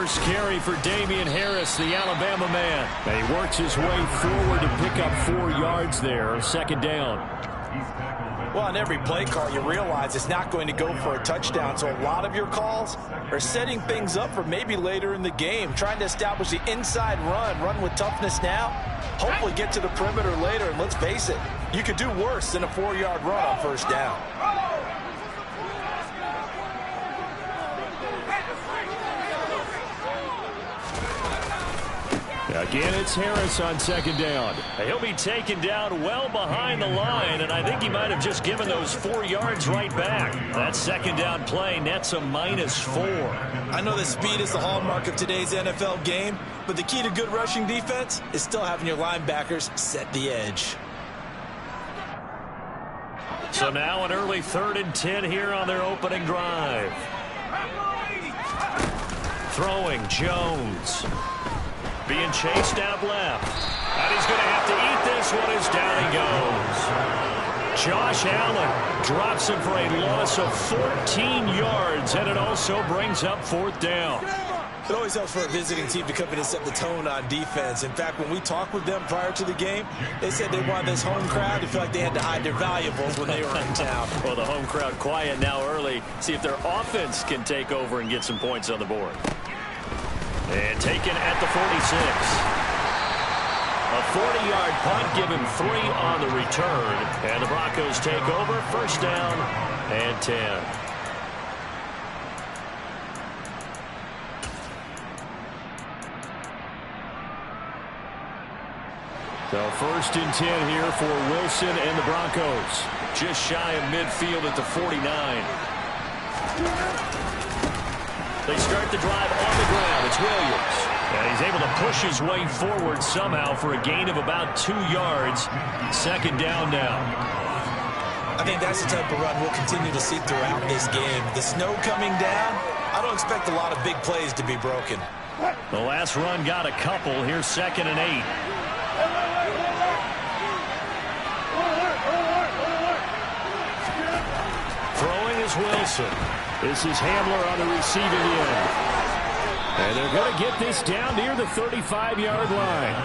first carry for Damian Harris, the Alabama man. And he works his way forward to pick up 4 yards there. Second down. Well, on every play call, you realize it's not going to go for a touchdown. So a lot of your calls are setting things up for maybe later in the game, trying to establish the inside run with toughness now, hopefully get to the perimeter later. And let's face it, you could do worse than a 4-yard run on first down. Again, it's Harris on second down. He'll be taken down well behind the line, and I think he might have just given those 4 yards right back. That second down play nets a -4. I know that speed is the hallmark of today's NFL game, but the key to good rushing defense is still having your linebackers set the edge. So now an early 3rd and 10 here on their opening drive. Throwing, Jones. Being chased out left. And he's going to have to eat this one as down he goes. Josh Allen drops him for a loss of 14 yards, and it also brings up 4th down. It always helps for a visiting team to come in and set the tone on defense. In fact, when we talked with them prior to the game, they said they wanted this home crowd to feel like they had to hide their valuables when they were in town. Well, the home crowd quiet now early. See if their offense can take over and get some points on the board. And taken at the 46. A 40-yard punt, give him 3 on the return. And the Broncos take over, 1st down and 10. So 1st and 10 here for Wilson and the Broncos. Just shy of midfield at the 49. They start the drive on the ground. It's Williams. And he's able to push his way forward somehow for a gain of about 2 yards. 2nd down now. I think that's the type of run we'll continue to see throughout this game. The snow coming down, I don't expect a lot of big plays to be broken. The last run got a couple. Here's 2nd and 8. Throwing is Wilson. This is Hamler on the receiving end. And they're going to get this down near the 35-yard line.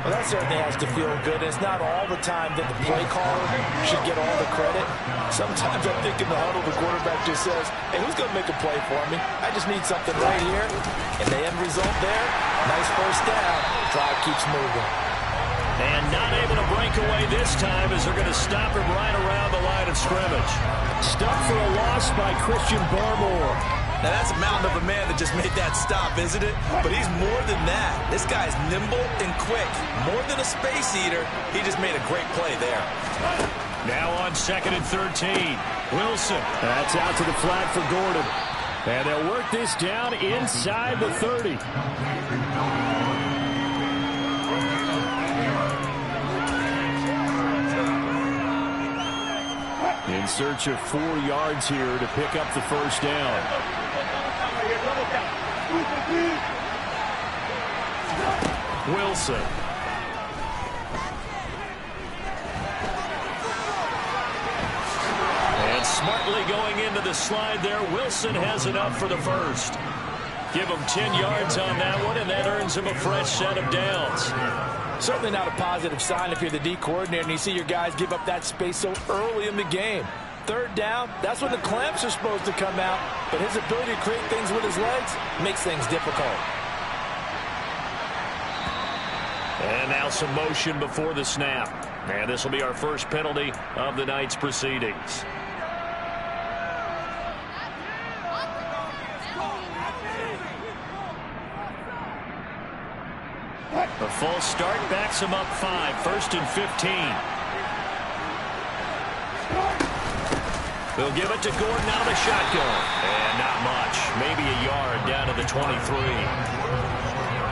Well, that certainly has to feel good. It's not all the time that the play caller should get all the credit. Sometimes I think in the huddle, the quarterback just says, hey, who's going to make a play for me? I just need something right here. And the end result there, nice 1st down. Drive keeps moving. And not able to break away this time as they're going to stop him right around the line of scrimmage. Stuck for a loss by Christian Barmore. Now that's a mountain of a man that just made that stop, isn't it? But he's more than that. This guy's nimble and quick. More than a space eater, he just made a great play there. Now on 2nd and 13. Wilson. That's out to the flat for Gordon. And they'll work this down inside the 30. In search of 4 yards here to pick up the 1st down. Wilson. And smartly going into the slide there, Wilson has enough for the 1st. Give him 10 yards on that one, and that earns him a fresh set of downs. Certainly not a positive sign if you're the D coordinator and you see your guys give up that space so early in the game. 3rd down, that's when the clamps are supposed to come out, but his ability to create things with his legs makes things difficult. And now some motion before the snap. And this will be our first penalty of the night's proceedings. A false start backs him up 5. 1st and 15. They'll give it to Gordon out of the shotgun. And not much. Maybe a yard down to the 23.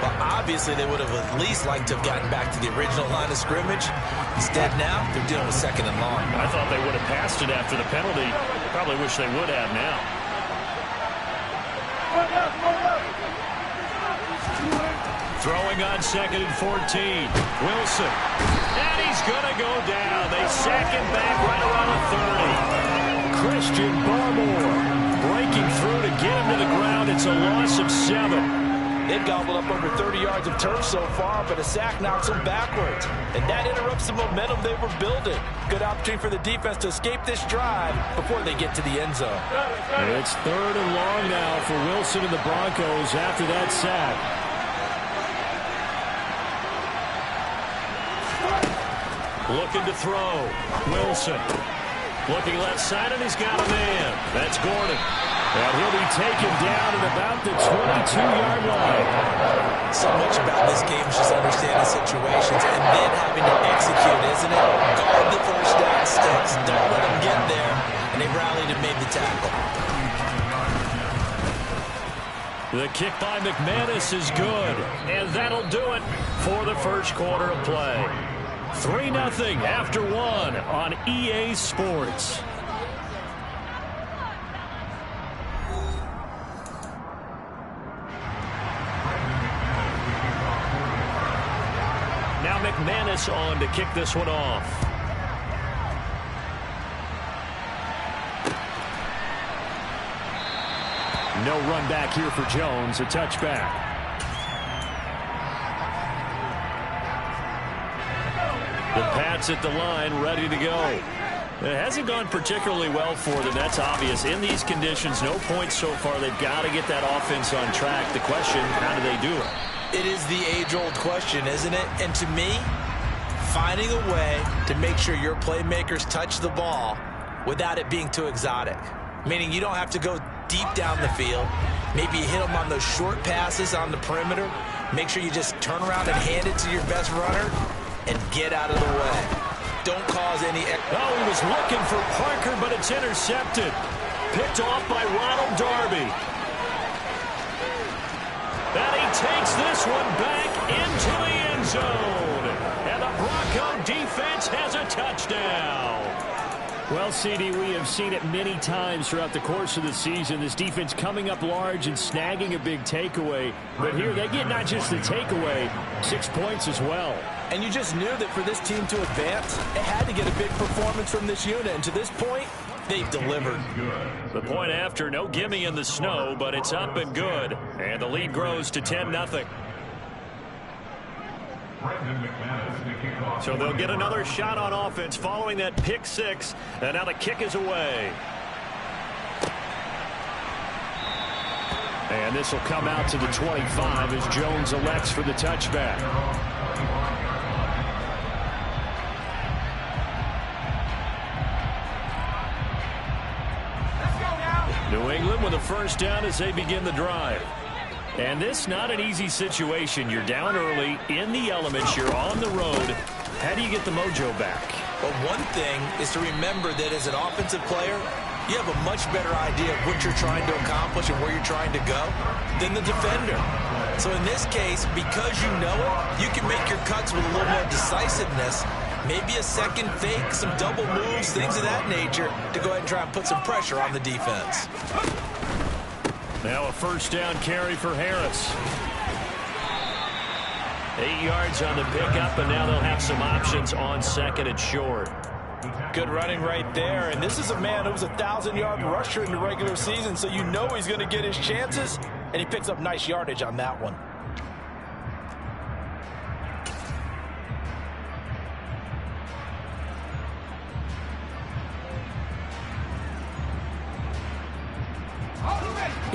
Well, obviously they would have at least liked to have gotten back to the original line of scrimmage. Instead now, they're dealing with 2nd and long. I thought they would have passed it after the penalty. Probably wish they would have now. Throwing on 2nd and 14. Wilson. And he's going to go down. They sack him back right around the 30. Christian Barmore breaking through to get him to the ground down. It's a loss of 7. They've gobbled up over 30 yards of turf so far, but a sack knocks them backwards. And that interrupts the momentum they were building. Good opportunity for the defense to escape this drive before they get to the end zone. It's 3rd and long now for Wilson and the Broncos after that sack. Looking to throw. Wilson. Looking left side, and he's got a man. That's Gordon. And he'll be taken down at about the 22-yard line. So much about this game is just understanding situations and then having to execute, isn't it? Guard the first down sticks. Don't let them get there. And they rallied and made the tackle. The kick by McManus is good. And that'll do it for the first quarter of play. 3-0 after 1 on EA Sports. Now McManus on to kick this one off. No run back here for Jones. A touchback. The Pats at the line, ready to go. It hasn't gone particularly well for them. That's obvious. In these conditions, no points so far. They've got to get that offense on track. The question, how do they do it? It is the age-old question, isn't it? And to me, finding a way to make sure your playmakers touch the ball without it being too exotic. Meaning you don't have to go deep down the field. Maybe you hit them on those short passes on the perimeter. Make sure you just turn around and hand it to your best runner and get out of the way. Don't cause any... Oh, he was looking for Parker, but it's intercepted. Picked off by Ronald Darby. And he takes this one back into the end zone. And the Bronco defense has a touchdown. Well, CD, we have seen it many times throughout the course of the season. This defense coming up large and snagging a big takeaway. But here they get not just the takeaway, 6 points as well. And you just knew that for this team to advance, it had to get a big performance from this unit. And to this point, they've delivered. The point after, no gimme in the snow, but it's up and good. And the lead grows to 10-0. So they'll get another shot on offense following that pick six. And now the kick is away. And this will come out to the 25 as Jones elects for the touchback. New England with a first down as they begin the drive. And this not an easy situation. You're down early, in the elements, you're on the road. How do you get the mojo back? Well, one thing is to remember that as an offensive player, you have a much better idea of what you're trying to accomplish and where you're trying to go than the defender. So in this case, because you know it, you can make your cuts with a little more decisiveness. Maybe a second fake, some double moves, things of that nature to go ahead and try and put some pressure on the defense. Now a first down carry for Harris. 8 yards on the pickup, and now they'll have some options on second and short. Good running right there, and this is a man who was a 1,000-yard rusher in the regular season, so you know he's going to get his chances, and he picks up nice yardage on that one.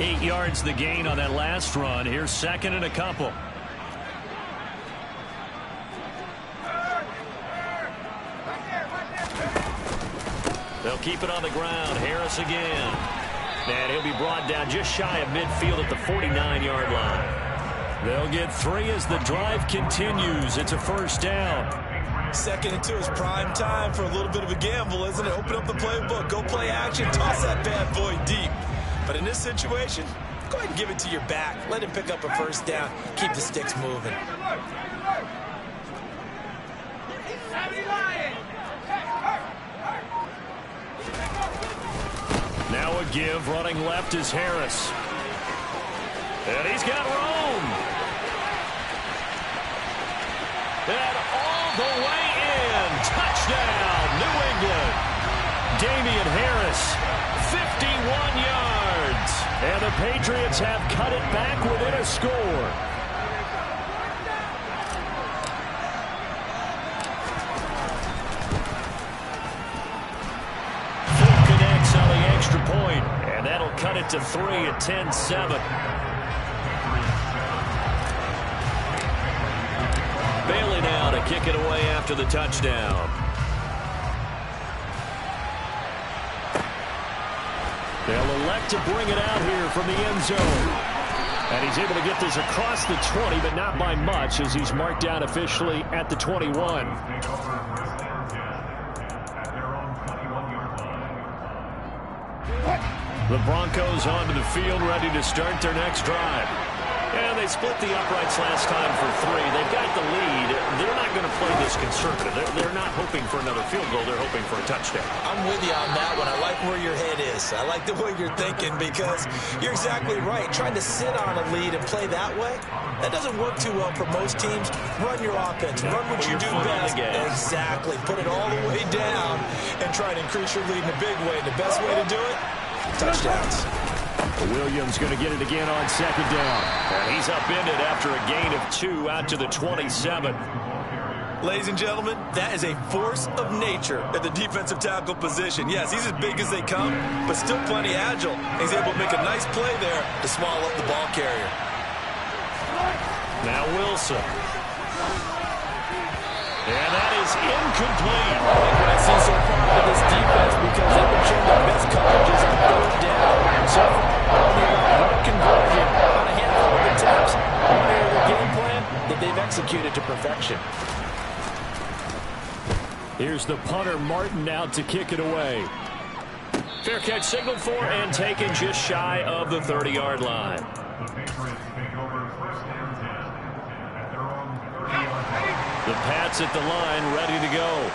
Eight yards the gain on that last run. Here's second and a couple. They'll keep it on the ground. Harris again. And he'll be brought down just shy of midfield at the 49-yard line. They'll get 3 as the drive continues. It's a first down. 2nd and 2 is prime time for a little bit of a gamble, isn't it? Open up the playbook. Go play action. Toss that bad boy deep. But in this situation, go ahead and give it to your back. Let him pick up a first down. Keep the sticks moving. Now a give. Running left is Harris. And he's got room. And all the way in. Touchdown, New England. Damian Harris, 51 yards. And the the Patriots have cut it back within a score. Connects on the extra point, and that'll cut it to 3 at 10-7. Bailey now to kick it away after the touchdown. They'll elect to bring it out here from the end zone. And he's able to get this across the 20, but not by much, as he's marked down officially at the 21. The Broncos onto the field, ready to start their next drive. And they split the uprights last time for 3. They've got the lead. They're not going to play this conservative. They're not hoping for another field goal. They're hoping for a touchdown. I'm with you on that one. I like where your head is. I like the way you're thinking, because you're exactly right. Trying to sit on a lead and play that way, that doesn't work too well for most teams. Run your offense. Run what you do best. Exactly. Put it all the way down and try to increase your lead in a big way. And the best way to do it, touchdowns. Williams going to get it again on second down. And he's upended after a gain of 2 out to the 27. Ladies and gentlemen, that is a force of nature at the defensive tackle position. Yes, he's as big as they come, but still plenty agile. He's able to make a nice play there to swallow up the ball carrier. Now Wilson. And that is incomplete. I like what I see so far with this defense, because they've been showing their best coverages on third down. So far, only about one conversion on a handful of attempts. One area of their game plan that they've executed to perfection. Here's the punter, Martin, out to kick it away. Fair catch signaled for and taken just shy of the 30-yard line. The Pats at the line, ready to go.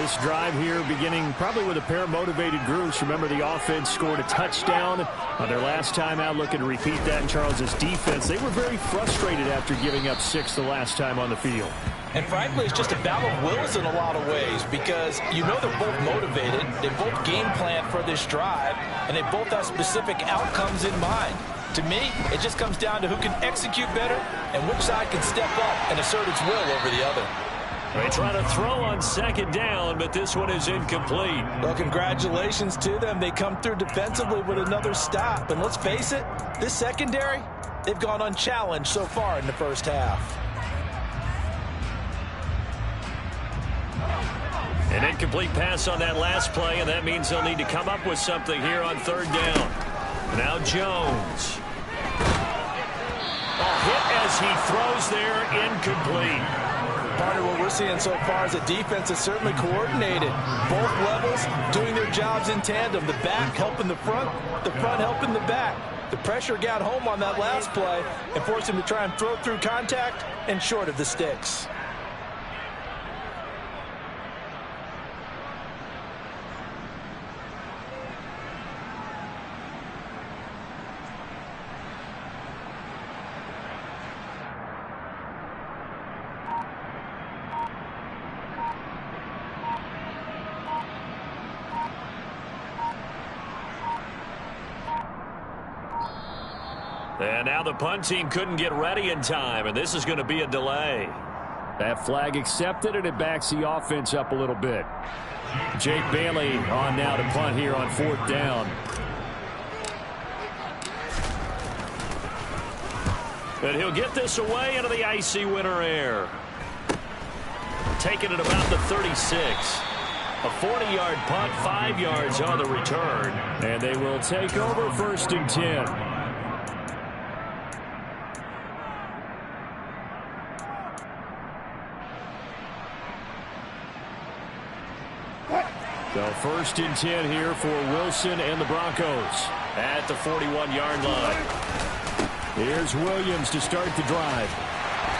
This drive here beginning probably with a pair of motivated groups. Remember, the offense scored a touchdown on their last time out. Looking to repeat that in Charles's defense. They were very frustrated after giving up 6 the last time on the field. And frankly, it's just a battle of wills in a lot of ways, because you know they're both motivated. They both game plan for this drive, and they both have specific outcomes in mind. To me, it just comes down to who can execute better and which side can step up and assert its will over the other. They try to throw on second down, but this one is incomplete. Well, congratulations to them. They come through defensively with another stop. And let's face it, this secondary, they've gone unchallenged so far in the first half. An incomplete pass on that last play, and that means they'll need to come up with something here on third down. Now Jones. A hit as he throws there, incomplete. Part of what we're seeing so far is the defense is certainly coordinated. Both levels doing their jobs in tandem. The back helping the front helping the back. The pressure got home on that last play and forced him to try and throw through contact and short of the sticks. And now the punt team couldn't get ready in time, and this is going to be a delay. That flag accepted, and it backs the offense up a little bit. Jake Bailey on now to punt here on fourth down. And he'll get this away into the icy winter air. Taking it about the 36. A 40-yard punt, 5 yards on the return. And they will take over first and 10. So first and 10 here for Wilson and the Broncos at the 41-yard line. Here's Williams to start the drive.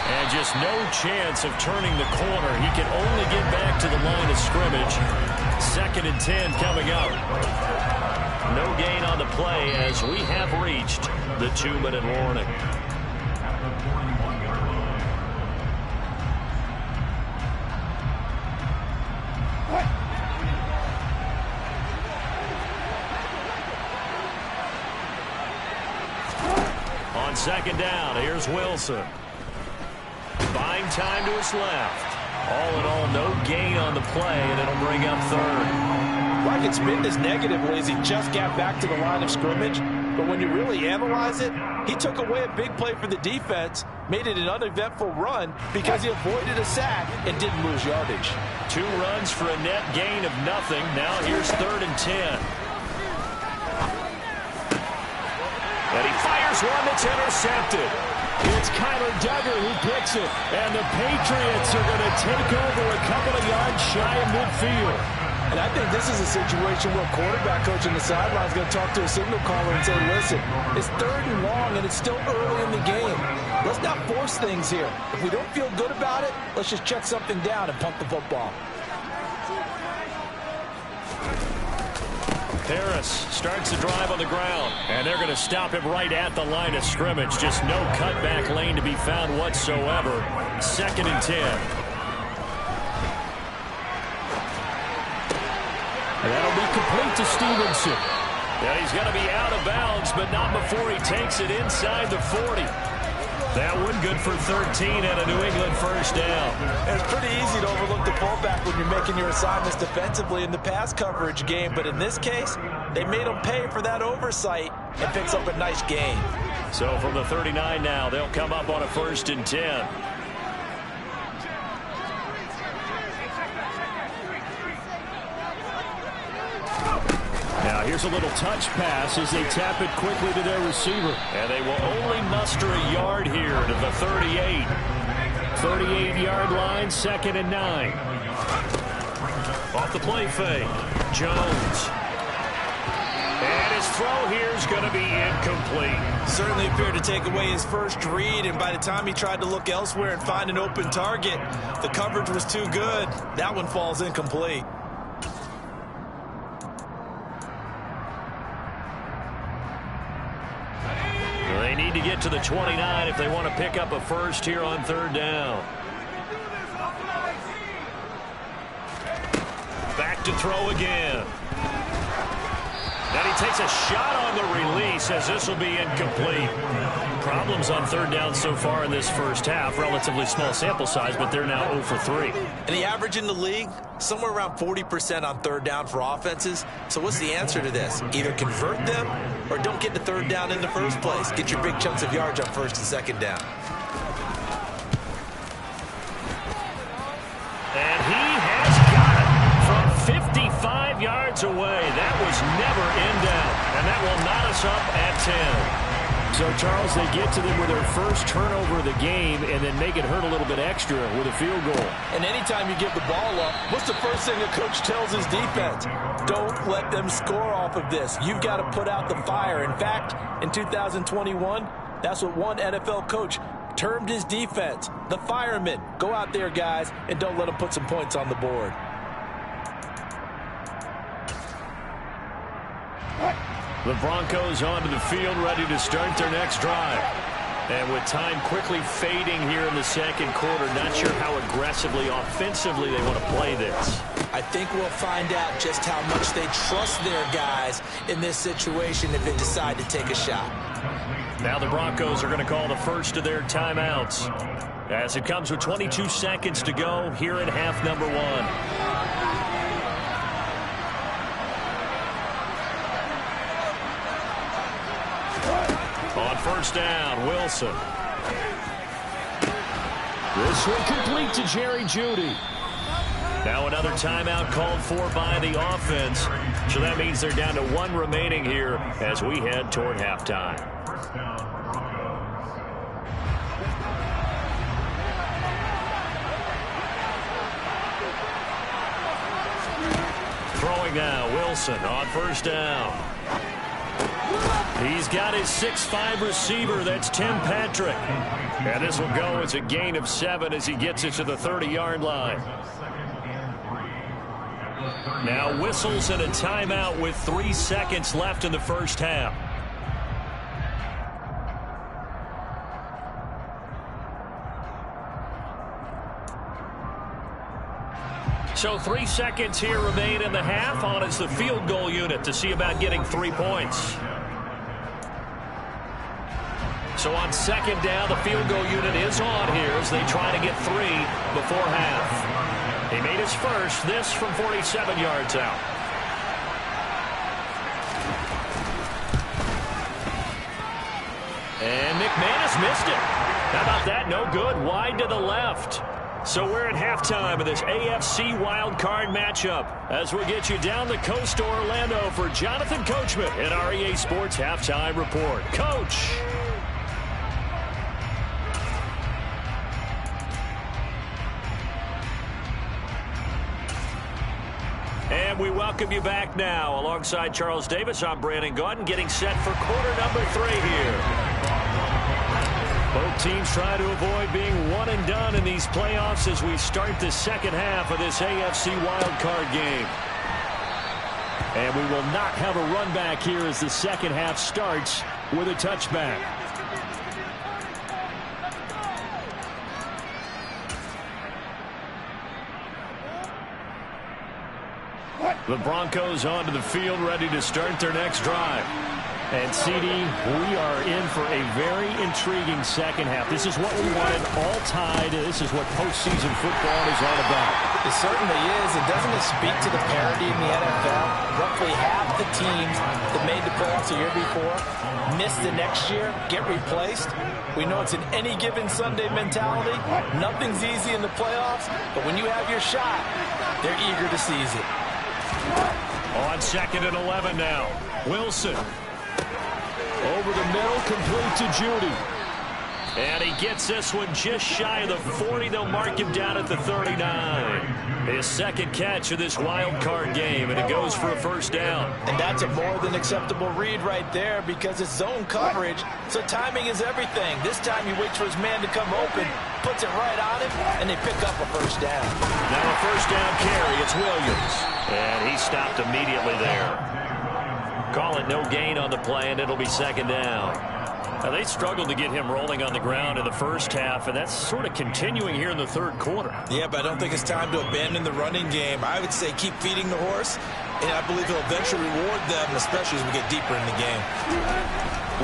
And just no chance of turning the corner. He can only get back to the line of scrimmage. Second and 10 coming up. No gain on the play as we have reached the 2-minute warning. second down. Here's Wilson. Buying time to his left. All in all, no gain on the play, and it'll bring up third. Like it's been this negatively as he just got back to the line of scrimmage. But when you really analyze it, he took away a big play for the defense, made it an uneventful run because he avoided a sack and didn't lose yardage. 2 runs for a net gain of nothing. Now here's 3rd and 10. And he fires one that's intercepted. It's Kyler Duggar who picks it. And the Patriots are going to take over a couple of yards shy of midfield. And I think this is a situation where a quarterback coach on the sideline is going to talk to a signal caller and say, listen, it's 3rd and long and it's still early in the game. Let's not force things here. If we don't feel good about it, let's just check something down and punt the football. Harris starts the drive on the ground, and they're going to stop him right at the line of scrimmage. Just no cutback lane to be found whatsoever. 2nd and 10. And that'll be complete to Stevenson. And he's going to be out of bounds, but not before he takes it inside the 40. That one good for 13 and a New England first down. And it's pretty easy to overlook the fullback when you're making your assignments defensively in the pass coverage game. But in this case, they made him pay for that oversight and picks up a nice gain. So from the 39 now, they'll come up on a 1st and 10. Now here's a little touch pass as they tap it quickly to their receiver. And they will only muster a yard here to the 38. 38-yard line, 2nd and 9. Off the play fake. Jones. And his throw here is going to be incomplete. Certainly appeared to take away his first read, and by the time he tried to look elsewhere and find an open target, the coverage was too good. That one falls incomplete. They need to get to the 29 if they want to pick up a first here on 3rd down. Back to throw again. And he takes a shot on the release as this will be incomplete. Problems on 3rd down so far in this first half. Relatively small sample size, but they're now 0 for 3. And the average in the league, somewhere around 40% on 3rd down for offenses. So what's the answer to this? Either convert them or don't get to 3rd down in the first place. Get your big chunks of yards on 1st and 2nd down. And he has got it from 55 yards away. That was never in down. And that will knot us up at 10. So, Charles, they get to them with their first turnover of the game and then make it hurt a little bit extra with a field goal. And anytime you give the ball up, what's the first thing a coach tells his defense? Don't let them score off of this. You've got to put out the fire. In fact, in 2021, that's what one NFL coach termed his defense, the firemen. Go out there, guys, and don't let them put some points on the board. The Broncos onto the field, ready to start their next drive. And with time quickly fading here in the 2nd quarter, not sure how aggressively, offensively they want to play this. I think we'll find out just how much they trust their guys in this situation if they decide to take a shot. Now the Broncos are going to call the first of their timeouts as it comes with 22 seconds to go here in half number 1. On 1st down, Wilson. This one complete to Jerry Jeudy. Now another timeout called for by the offense. So that means they're down to 1 remaining here as we head toward halftime. Throwing now, Wilson on 1st down. He's got his 6'5" receiver. That's Tim Patrick. And this will go as a gain of 7 as he gets it to the 30-yard line. Now whistles and a timeout with 3 seconds left in the first half. So 3 seconds here remain in the half. On is the field goal unit to see about getting 3 points. So on second down, the field goal unit is on here as they try to get 3 before half. He made his first, this from 47 yards out. And McManus missed it. How about that? No good. Wide to the left. So we're at halftime of this AFC Wildcard matchup as we get you down the coast to Orlando for Jonathan Coachman in our EA Sports Halftime Report. Coach. And we welcome you back now. Alongside Charles Davis, I'm Brandon Gaudin, getting set for quarter number 3 here. Both teams try to avoid being one and done in these playoffs as we start the second half of this AFC wildcard game. And we will not have a run back here as the second half starts with a touchback. The Broncos onto the field, ready to start their next drive. And, CD, we are in for a very intriguing second half. This is what we wanted, all tied. This is what postseason football is all about. It certainly is. And doesn't it speak to the parity in the NFL? Roughly half the teams that made the playoffs the year before miss the next year, get replaced. We know it's an any given Sunday mentality. Nothing's easy in the playoffs, but when you have your shot, they're eager to seize it. On second and 11 now. Wilson. Over the middle, complete to Judy. And he gets this one just shy of the 40. They'll mark him down at the 39. His second catch of this wild card game, and it goes for a first down. And that's a more than acceptable read right there because it's zone coverage, so timing is everything. This time he waits for his man to come open, puts it right on him, and they pick up a first down. Now a first down carry. It's Williams. And he stopped immediately there. Call it no gain on the play, and it'll be second down. Now, they struggled to get him rolling on the ground in the first half, and that's sort of continuing here in the third quarter. Yeah, but I don't think it's time to abandon the running game. I would say keep feeding the horse, and I believe he'll eventually reward them, especially as we get deeper in the game.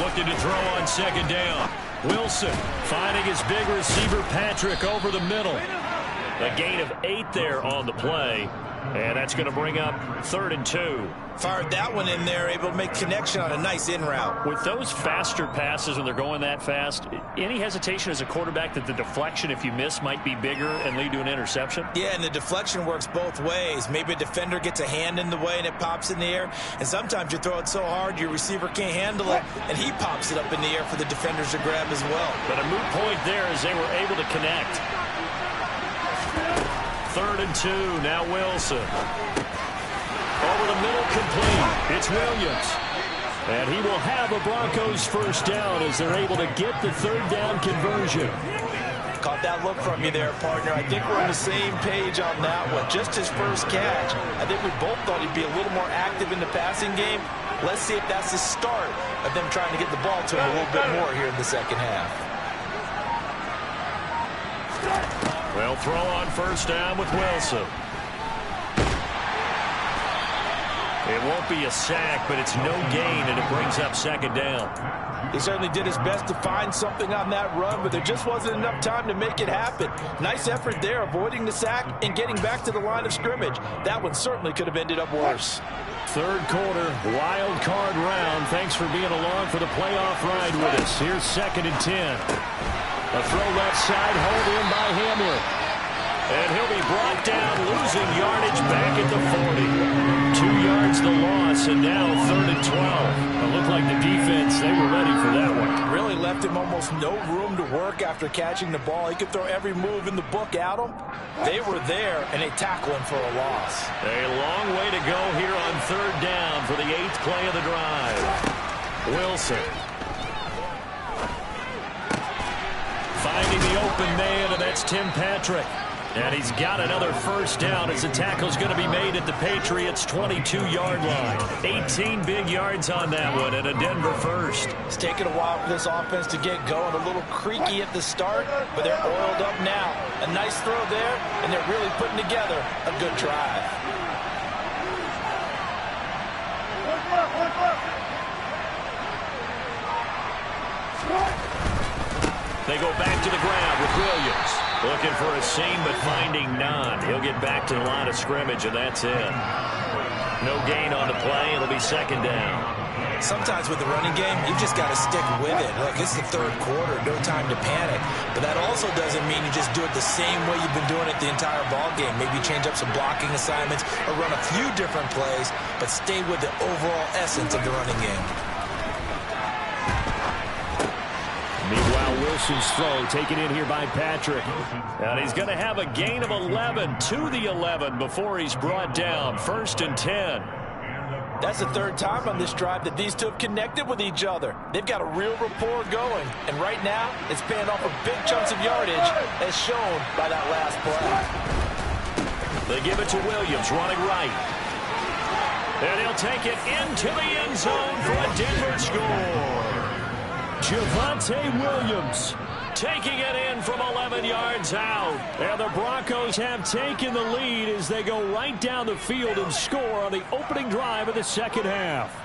Looking to throw on second down. Wilson finding his big receiver, Patrick, over the middle. A gain of 8 there on the play. And that's going to bring up 3rd and 2. Fired that one in there, able to make connection on a nice in route. With those faster passes when they're going that fast, any hesitation as a quarterback that the deflection, if you miss, might be bigger and lead to an interception? Yeah, and the deflection works both ways. Maybe a defender gets a hand in the way and it pops in the air. And sometimes you throw it so hard your receiver can't handle it, and he pops it up in the air for the defenders to grab as well. But a moot point there as they were able to connect. 3rd and 2, now Wilson. Over the middle, complete. It's Williams. And he will have a Broncos first down as they're able to get the 3rd down conversion. Caught that look from you there, partner. I think we're on the same page on that one. Just his first catch. I think we both thought he'd be a little more active in the passing game. Let's see if that's the start of them trying to get the ball to him a little bit more here in the second half. Well, throw on first down with Wilson. It won't be a sack, but it's no gain, and it brings up second down. He certainly did his best to find something on that run, but there just wasn't enough time to make it happen. Nice effort there, avoiding the sack and getting back to the line of scrimmage. That one certainly could have ended up worse. Third quarter, wild card round. Thanks for being along for the playoff ride with us. Here's 2nd and 10. A throw left side, hauled in by Hamler. And he'll be brought down, losing yardage back at the 40. 2 yards the loss, and now 3rd and 12. It looked like the defense, they were ready for that one. Really left him almost no room to work after catching the ball. He could throw every move in the book at him. They were there, and they tackle him for a loss. A long way to go here on 3rd down for the 8th play of the drive. Wilson. Finding the open man, and that's Tim Patrick. And he's got another first down as the tackle's going to be made at the Patriots' 22-yard line. 18 big yards on that one, and a Denver first. It's taken a while for this offense to get going. A little creaky at the start, but they're oiled up now. A nice throw there, and they're really putting together a good drive. They go back to the ground with Williams. Looking for a seam, but finding none. He'll get back to the line of scrimmage, and that's it. No gain on the play. It'll be second down. Sometimes with the running game, you've just got to stick with it. Look, it's the third quarter, no time to panic. But that also doesn't mean you just do it the same way you've been doing it the entire ball game. Maybe change up some blocking assignments or run a few different plays, but stay with the overall essence of the running game. Meanwhile, Wilson's throw taken in here by Patrick. And he's going to have a gain of 11 to the 11 before he's brought down. 1st and 10. That's the third time on this drive that these two have connected with each other. They've got a real rapport going. And right now, it's paying off for big chunks of yardage as shown by that last play. They give it to Williams running right. And he'll take it into the end zone for a Denver score. Javonte Williams taking it in from 11 yards out. And the Broncos have taken the lead as they go right down the field and score on the opening drive of the second half.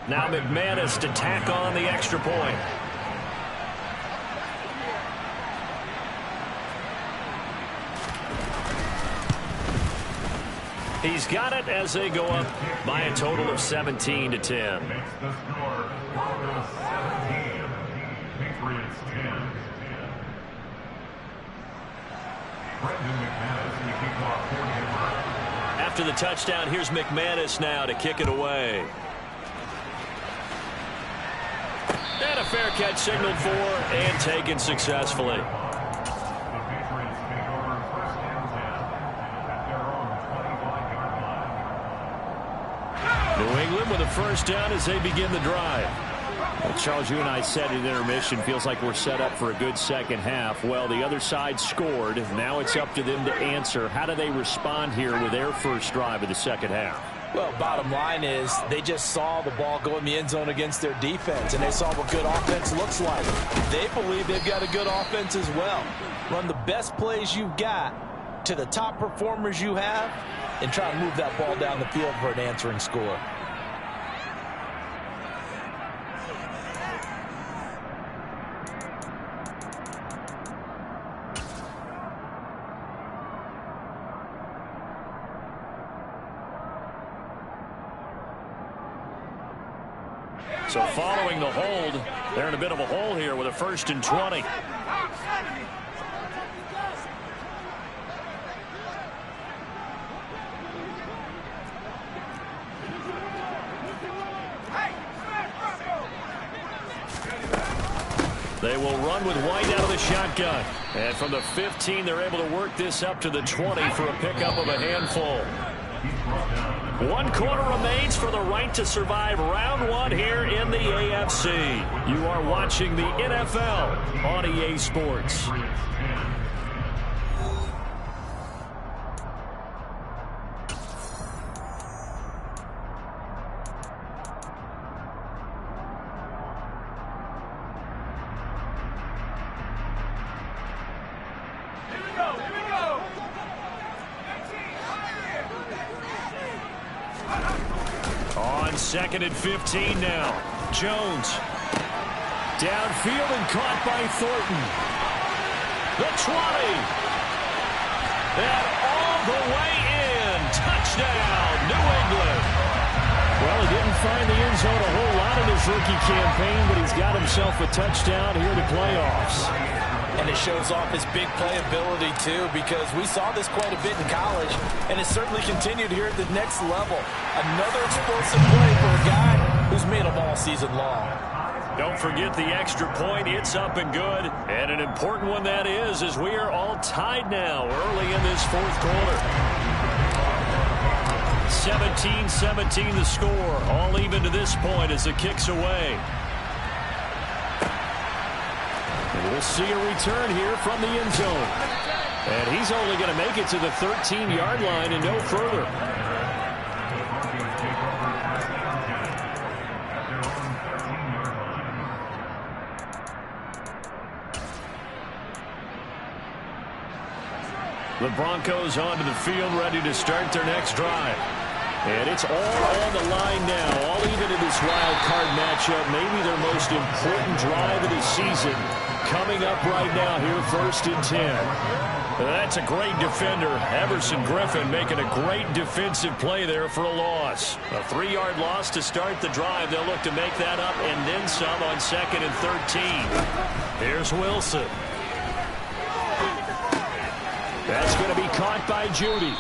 Now McManus to tack on the extra point. He's got it as they go up by a total of 17 to 10. After the touchdown, here's McManus now to kick it away. And a fair catch signaled for and taken successfully. New England with a first down as they begin the drive. Well, Charles, you and I said at intermission, feels like we're set up for a good second half. Well, the other side scored. Now it's up to them to answer. How do they respond here with their first drive of the second half? Well, bottom line is they just saw the ball go in the end zone against their defense, and they saw what good offense looks like. They believe they've got a good offense as well. Run the best plays you've got to the top performers you have, and try to move that ball down the field for an answering score. So following the hold, they're in a bit of a hole here with a 1st and 20. They will run with White out of the shotgun. And from the 15, they're able to work this up to the 20 for a pickup of a handful. 1 quarter remains for the right to survive round 1 here in the AFC. You are watching the NFL on EA Sports. On 2nd and 15 now. Jones. Downfield and caught by Thornton. The 20. And all the way in. Touchdown, New England. Well, he didn't find the end zone a whole lot in his rookie campaign, but he's got himself a touchdown here in the playoffs. And it shows off his big playability, too, because we saw this quite a bit in college, and it's certainly continued here at the next level. Another explosive play for a guy who's made them all season long. Don't forget the extra point. It's up and good. And an important one that is, as we are all tied now early in this 4th quarter. 17-17 the score. All even to this point as the kick's away. And we'll see a return here from the end zone. And he's only going to make it to the 13-yard line and no further. The Broncos onto the field ready to start their next drive. And it's all on the line now, all even in this wild card matchup. Maybe their most important drive of the season coming up right now here, 1st and 10. That's a great defender. Everson Griffin making a great defensive play there for a loss. A 3-yard loss to start the drive. They'll look to make that up and then some on 2nd and 13. Here's Wilson. That's going to be caught by Judy.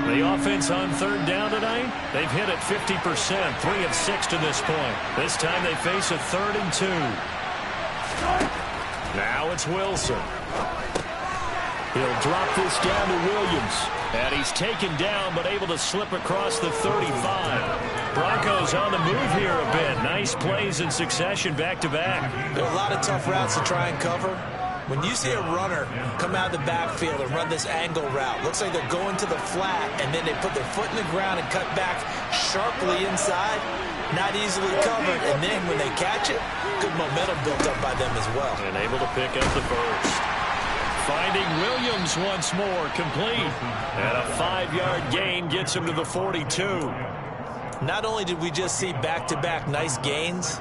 The offense on 3rd down tonight, they've hit it 50%, 3 of 6 to this point. This time they face a 3rd and 2. Now it's Wilson. He'll drop this down to Williams. And he's taken down but able to slip across the 35. Broncos on the move here a bit. Nice plays in succession back-to-back. There are a lot of tough routes to try and cover. When you see a runner come out of the backfield and run this angle route, looks like they're going to the flat, and then they put their foot in the ground and cut back sharply inside. Not easily covered, and then when they catch it, good momentum built up by them as well. And able to pick up the first. Finding Williams once more, complete. And a 5-yard gain gets him to the 42. Not only did we just see back-to-back nice gains,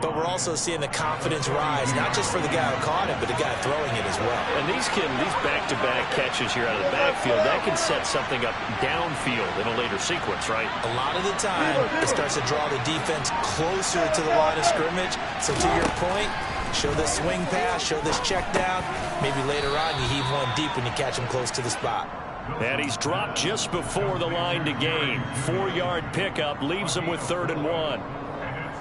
but we're also seeing the confidence rise, not just for the guy who caught it, but the guy throwing it as well. And these back-to-back catches here out of the backfield, that can set something up downfield in a later sequence, right? A lot of the time, it starts to draw the defense closer to the line of scrimmage. So to your point, show this swing pass, show this check down. Maybe later on you heave one deep when you catch him close to the spot. And he's dropped just before the line to gain. 4-yard pickup leaves him with 3rd and 1.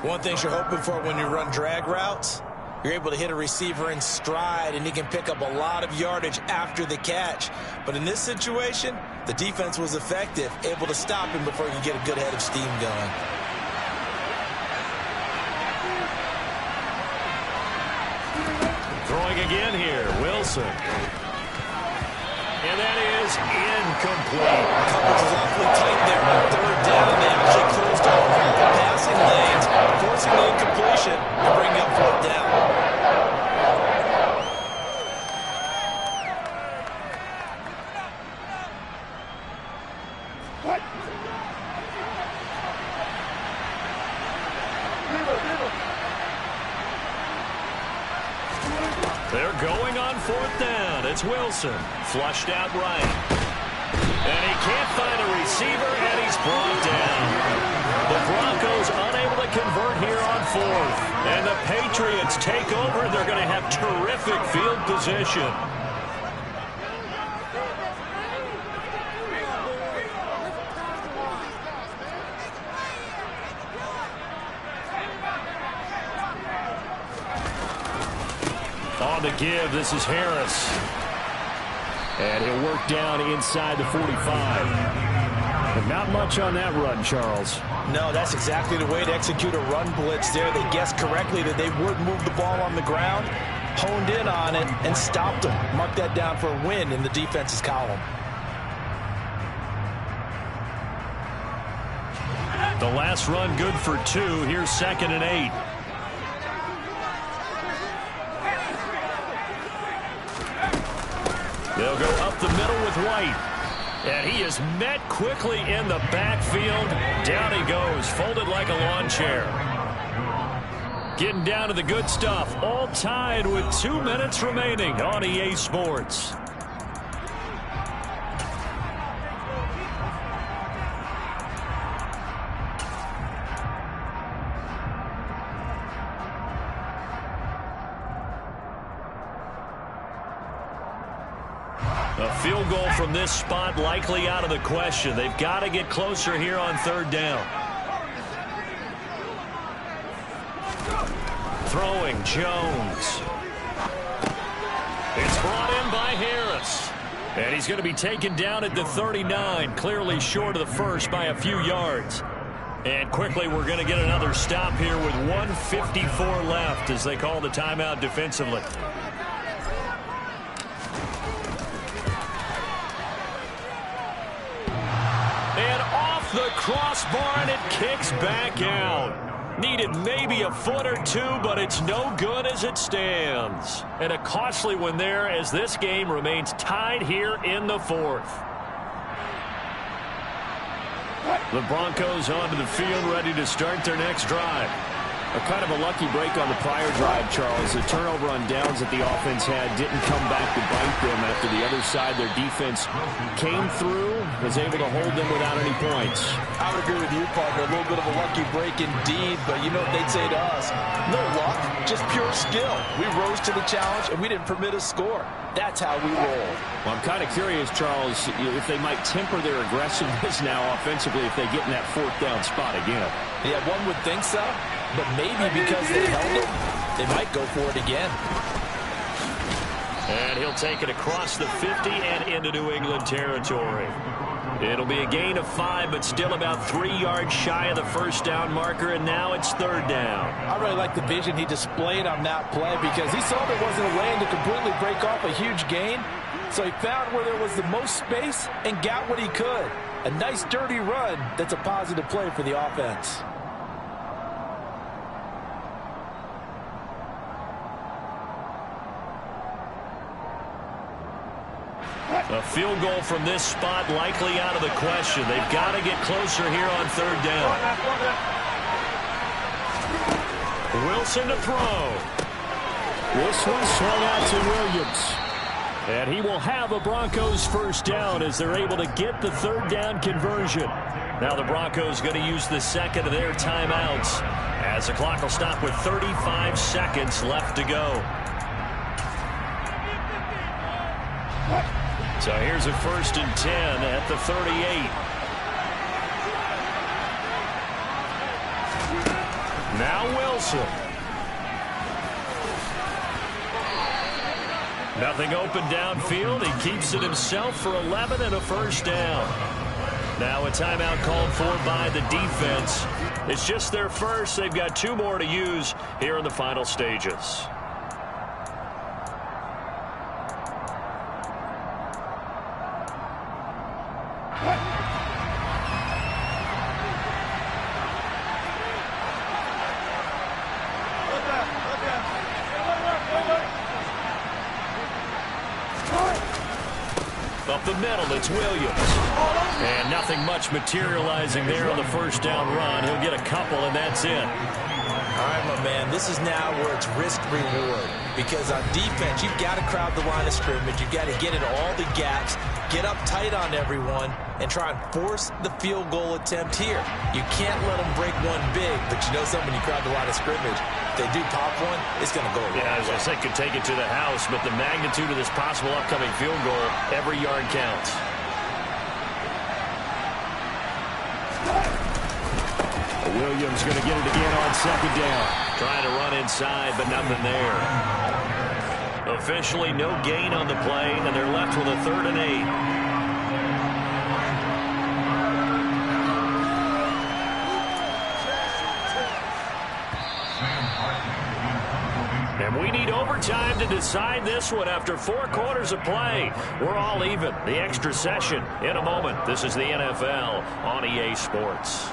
One thing you're hoping for when you run drag routes, you're able to hit a receiver in stride, and he can pick up a lot of yardage after the catch. But in this situation, the defense was effective, able to stop him before he could get a good head of steam going. Throwing again here, Wilson. And that is incomplete. Coverage was awfully tight there on 3rd down. They actually closed off the passing lanes, forcing the incompletion and bringing up 4th down. They're going on 4th down. It's Wilson. Flushed out right. And he can't find a receiver, and he's brought down. The Broncos unable to convert here on 4th. And the Patriots take over. They're going to have terrific field position. On the give, this is Harris. And he'll work down inside the 45. But not much on that run, Charles. No, that's exactly the way to execute a run blitz there. They guessed correctly that they would move the ball on the ground, honed in on it, and stopped them. Mark that down for a win in the defense's column. The last run good for 2. Here's 2nd and 8. They'll go up the middle with White. And he is met quickly in the backfield. Down he goes, folded like a lawn chair. Getting down to the good stuff. All tied with 2 minutes remaining on EA Sports. A field goal from this spot likely out of the question. They've got to get closer here on 3rd down. Throwing Jones. It's brought in by Harris. And he's going to be taken down at the 39, clearly short of the first by a few yards. And quickly we're going to get another stop here with 1:54 left as they call the timeout defensively. And off the crossbar, and it kicks back out. Needed maybe a foot or two, but it's no good as it stands. And a costly one there as this game remains tied here in the fourth. The Broncos onto the field, ready to start their next drive. A kind of a lucky break on the prior drive, Charles. The turnover on downs that the offense had didn't come back to bite them after the other side. Their defense came through, was able to hold them without any points. I would agree with you, partner. A little bit of a lucky break indeed, but you know what they'd say to us? No luck, just pure skill. We rose to the challenge, and we didn't permit a score. That's how we roll. Well, I'm kind of curious, Charles, if they might temper their aggressiveness now offensively if they get in that fourth down spot again. Yeah, one would think so. But maybe because they held it, they might go for it again. And he'll take it across the 50 and into New England territory. It'll be a gain of 5, but still about 3 yards shy of the first down marker, and now it's third down. I really like the vision he displayed on that play because he saw there wasn't a lane to completely break off a huge gain. So he found where there was the most space and got what he could. A nice dirty run that's a positive play for the offense. A field goal from this spot likely out of the question. They've got to get closer here on third down. Wilson to throw. This one swung out to Williams. And he will have a Broncos first down as they're able to get the third down conversion. Now the Broncos going to use the second of their timeouts as the clock will stop with 35 seconds left to go. So here's a 1st and 10 at the 38. Now Wilson. Nothing open downfield. He keeps it himself for 11 and a first down. Now a timeout called for by the defense. It's just their first. They've got 2 more to use here in the final stages. Up the middle, it's Williams. And nothing much materializing there on the first down run. He'll get a couple, and that's it. All right, my man, this is now where it's risk-reward. Because on defense, you've got to crowd the line of scrimmage. You've got to get in all the gaps, get up tight on everyone, and try and force the field goal attempt here. You can't let them break one big, but you know something, when you crowd the line of scrimmage, if they do pop one, it's going to go away. Yeah, as I said, could take it to the house, but the magnitude of this possible upcoming field goal, every yard counts. Williams going to get it again on second down. Trying to run inside, but nothing there. Officially no gain on the play, and they're left with a 3rd and 8. And we need overtime to decide this one after 4 quarters of play. We're all even. The extra session in a moment. This is the NFL on EA Sports.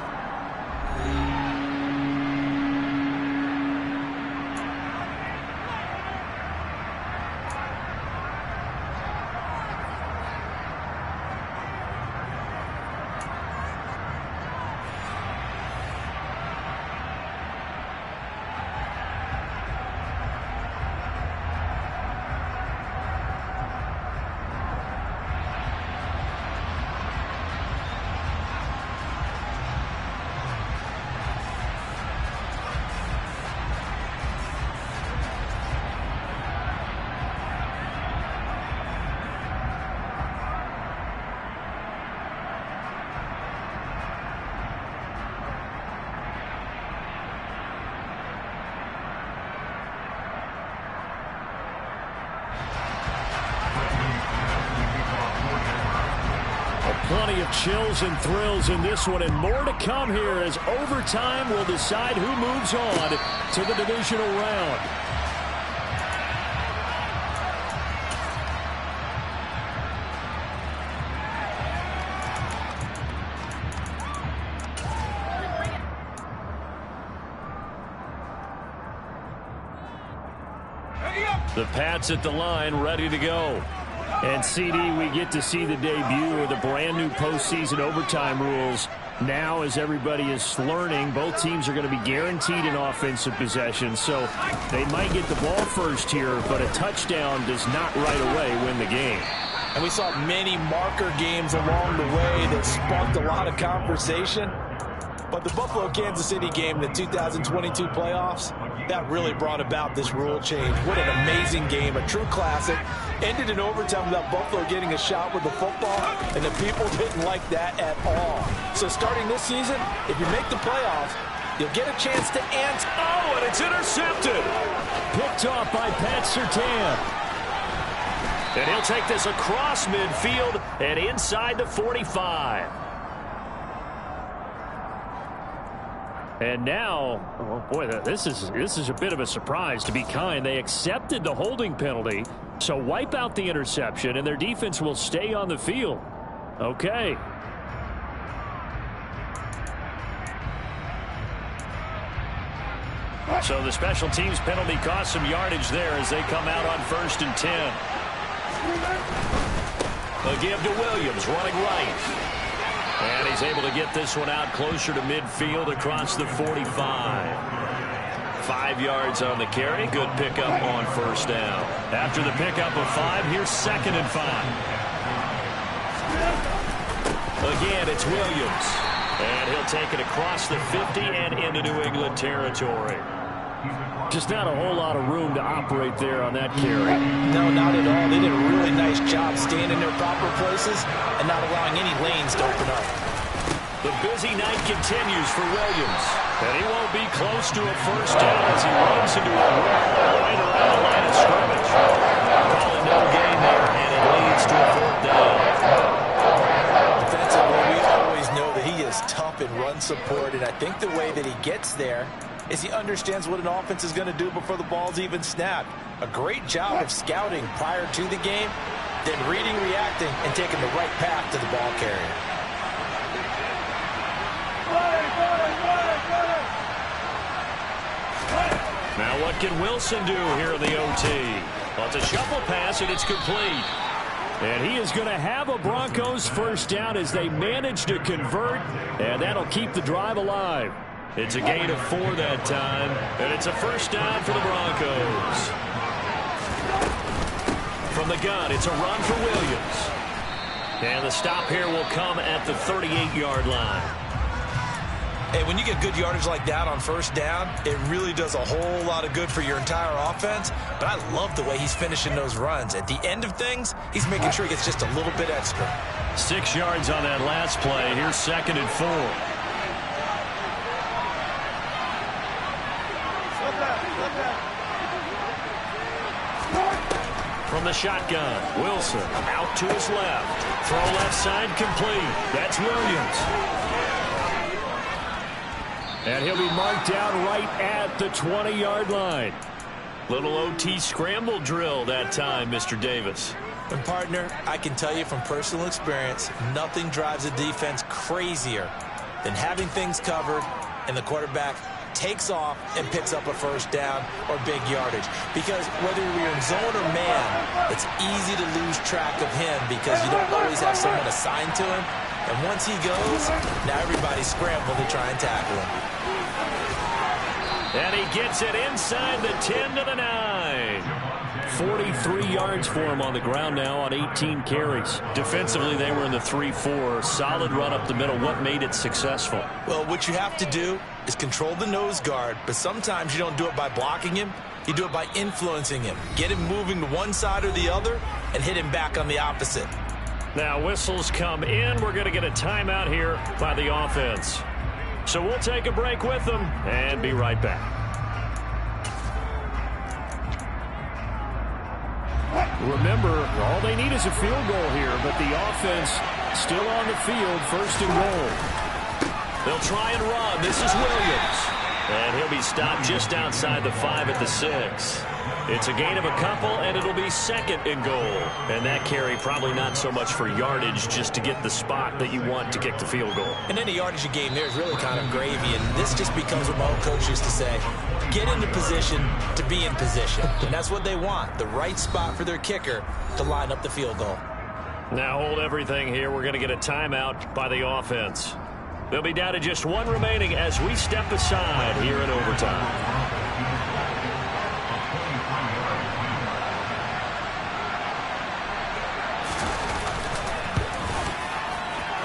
Plenty of chills and thrills in this one, and more to come here as overtime will decide who moves on to the divisional round. The Pats at the line, ready to go. And CD, we get to see the debut of the brand new postseason overtime rules. Now, as everybody is learning, both teams are going to be guaranteed an offensive possession. So they might get the ball first here, but a touchdown does not right away win the game. And we saw many marker games along the way that sparked a lot of conversation. But the Buffalo-Kansas City game, the 2022 playoffs, that really brought about this rule change. What an amazing game, a true classic. Ended in overtime without Buffalo getting a shot with the football, and the people didn't like that at all. So starting this season, if you make the playoffs, you'll get a chance to answer. Oh, and it's intercepted. Picked off by Pat Surtain. And he'll take this across midfield and inside the 45. And now, oh boy, this is a bit of a surprise, to be kind. They accepted the holding penalty, so wipe out the interception, and their defense will stay on the field. Okay. So the special teams penalty cost some yardage there as they come out on 1st and 10. A give to Williams, running right. And he's able to get this one out closer to midfield across the 45. 5 yards on the carry. Good pickup on 1st down. After the pickup of 5, here's 2nd and 5. Again, it's Williams. And he'll take it across the 50 and into New England territory. Just not a whole lot of room to operate there on that carry. No, not at all. They did a really nice job staying in their proper places and not allowing any lanes to open up. The busy night continues for Williams. And he won't be close to a 1st down as he runs into a wall right around the line of scrimmage. Calling no gain there, and it leads to a 4th down. Defensively, we always know that he is tough in run support, and I think the way that he gets there is he understands what an offense is going to do before the ball's even snapped. A great job of scouting prior to the game, then reading, reacting, and taking the right path to the ball carrier. Now what can Wilson do here in the OT? Well, it's a shuffle pass, and it's complete. And he is going to have a Broncos 1st down as they manage to convert, and that'll keep the drive alive. It's a gain of 4 that time, and it's a 1st down for the Broncos. From the gun, it's a run for Williams. And the stop here will come at the 38-yard line. Hey, when you get good yardage like that on 1st down, it really does a whole lot of good for your entire offense. But I love the way he's finishing those runs. At the end of things, he's making sure he gets just a little bit extra. 6 yards on that last play. Here's 2nd and 4. From the shotgun, Wilson out to his left. Throw left side complete. That's Williams. And he'll be marked down right at the 20-yard line. Little OT scramble drill that time, Mr. Davis. And partner, I can tell you from personal experience, nothing drives a defense crazier than having things covered and the quarterback takes off and picks up a 1st down or big yardage. Because whether you're in zone or man, it's easy to lose track of him because you don't always have someone assigned to him. And once he goes, now everybody's scrambling to try and tackle him. And he gets it inside the 10 to the 9. 43 yards for him on the ground now on 18 carries. Defensively, they were in the 3-4. Solid run up the middle. What made it successful? Well, what you have to do is control the nose guard, but sometimes you don't do it by blocking him. You do it by influencing him. Get him moving to one side or the other and hit him back on the opposite. Now whistles come in. We're going to get a timeout here by the offense. So we'll take a break with them and be right back. Remember, all they need is a field goal here, but the offense still on the field, 1st and goal. They'll try and run. This is Williams. And he'll be stopped just outside the 5 at the 6. It's a gain of a couple, and it'll be second and goal. And that carry probably not so much for yardage, just to get the spot that you want to kick the field goal. And any yardage you gain there is really kind of gravy, and this just becomes what my old coach used to say, get into position to be in position. And that's what they want, the right spot for their kicker to line up the field goal. Now hold everything here. We're going to get a timeout by the offense. They'll be down to just one remaining as we step aside here in overtime.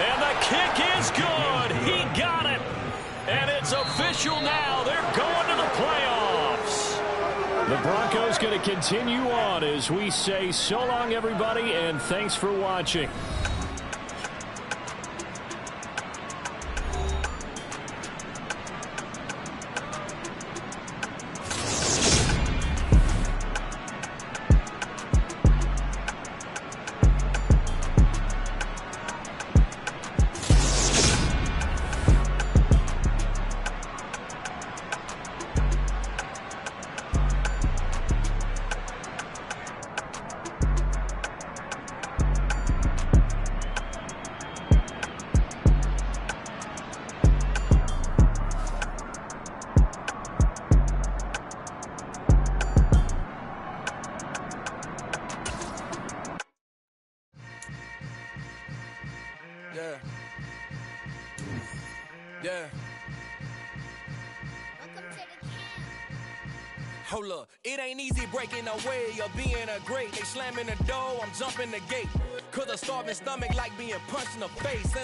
And the kick is good. He got it. And it's official now. They're going to the playoffs. The Broncos going to continue on as we say so long, everybody, and thanks for watching. Yeah. Hold up, it ain't easy breaking away or being a great. They slamming the door, I'm jumping the gate. Cause a starving stomach like being punched in the face. And